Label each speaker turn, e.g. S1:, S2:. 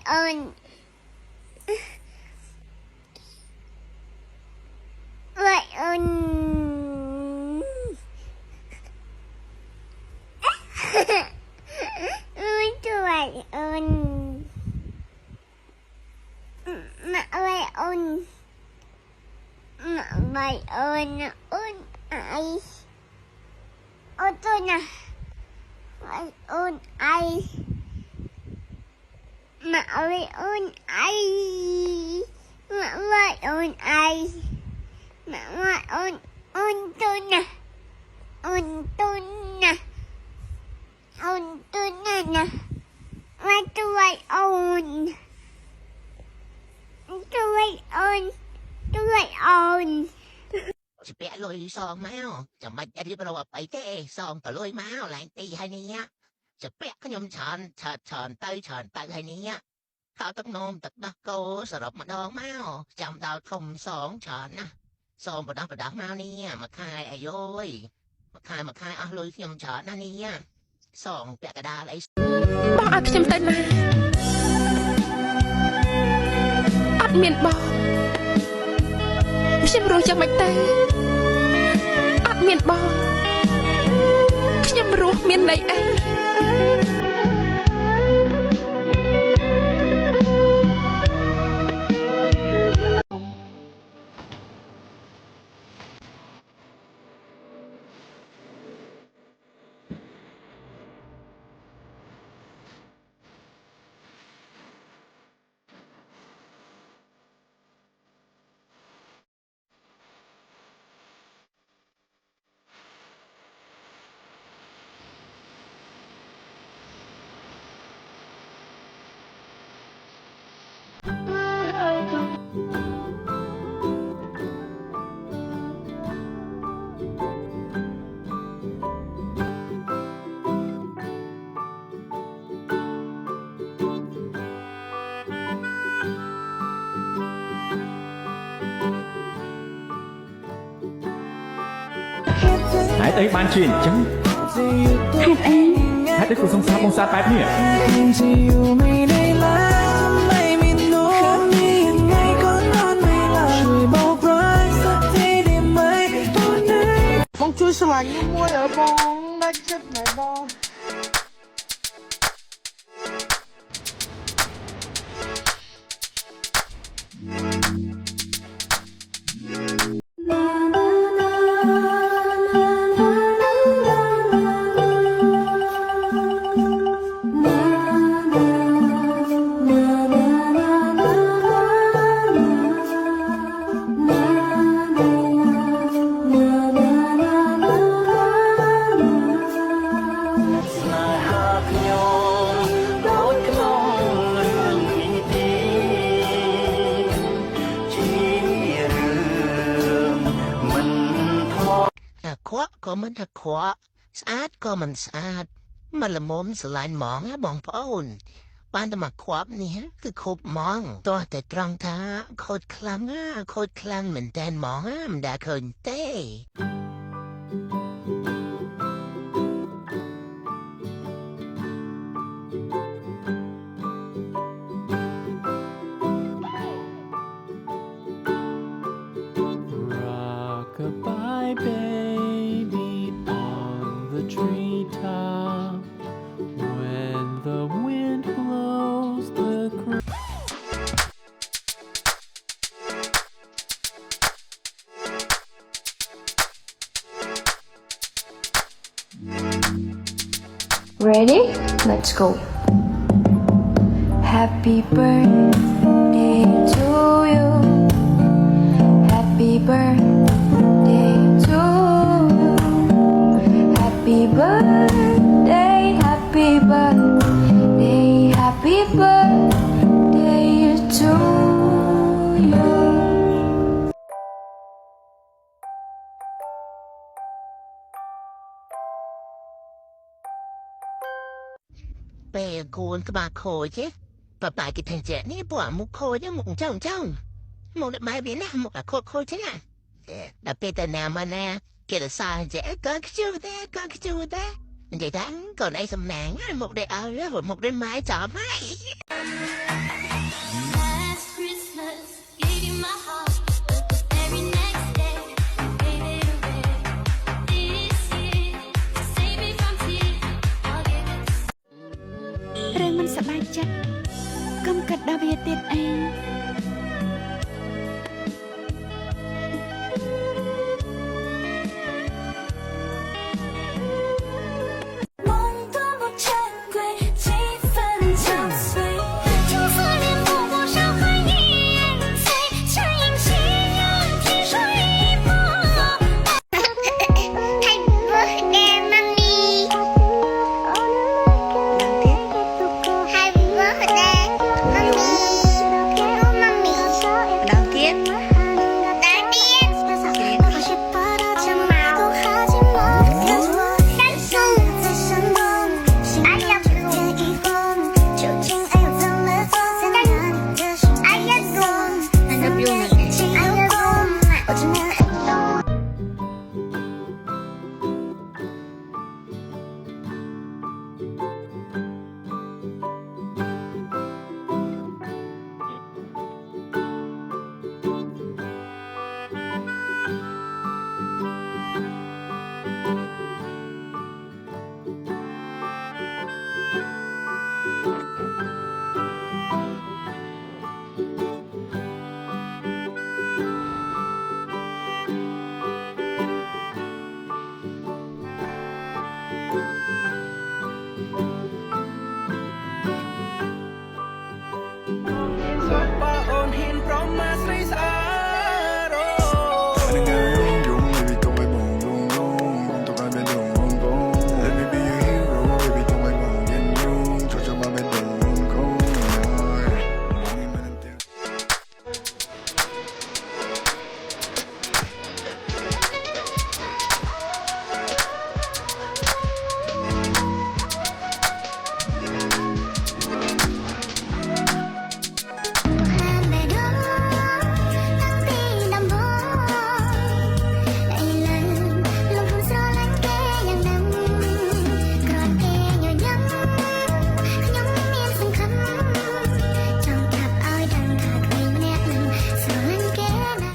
S1: ơn vậy ơn vậy ơn mẹ vậy ơn mẹ vậy ơn ơn ai ơn tôi nè vậy ơn ai mẹ vậy ơn ai mẹ vậy ơn ai mẹ vậy ơn tôi nè ơn tôi nè ơn tôi nè mẹ tôi vậy ơn tôi vậy ơn tôi vậy ơn
S2: จะเปะลอยซองมาจะมาจะที่เราไปเตะซองต่อลอยมาแรงตีให้เนี่ยจะเปะขยมชอนเตยให้เนี่ยข้าวตักนมตักนักโกสลับมาดองมาจำดาวคม2 ช้อนนะซองประดับมาเนี่ยมาคายอายุยมาคายเอาลอยขยมช้อนนั่นเนี่ยซองเปะกระดาษอะไร
S3: บอกอักขยมเต้นมาอัดเมียนบอกខ្ញុំរស់យ៉ាងម៉េចទៅអត់មានបងខ្ញុំរស់មានន័យអី
S4: ហេតុអីបានជាអញ្ចឹងហេតុអីគ្រូសង្សារបងសាបែបនេះ
S5: បងជួយស្រឡាញ់ខ្ញុំមួយអើបងដាច់ចិត្តណែបង
S2: ขวะก็มันถ้าขวะสะอาดก็มันสะอาดมันละมุมสลายหมองบองพ่ออุ่นบ้านตะมาขวบนี่คือคบมองตัวแต่ตรังท้าโคตรคลังโคตรคลังเหมือนแดนหมองมันได้เคยเต้
S6: Rock-a-bye baby on the treetop when the wind blows the
S7: Ready? Let's go. Happy birthday to you. Happy birthday to you. Happy birthday, happy birthday, happy birthday to you.
S2: เป้กูนก็มาโคเจ๊ป้ากินแทงเจ๊นี่ปวดมุกโคเจ๊มุกเจ้ามุกไม่เป็นนะมุกโคเจ๊นะแต่เป็นแต่แนวมาแน่เกิดสายเจ๊ก็คิดได้เจ๊ทั้งก่อนไอ้สำนักมุกได้เอาแล้วมุกได้ไม้จ่อไม้
S3: សប្បាយចិត្តកុំគិតដល់វាទៀតអី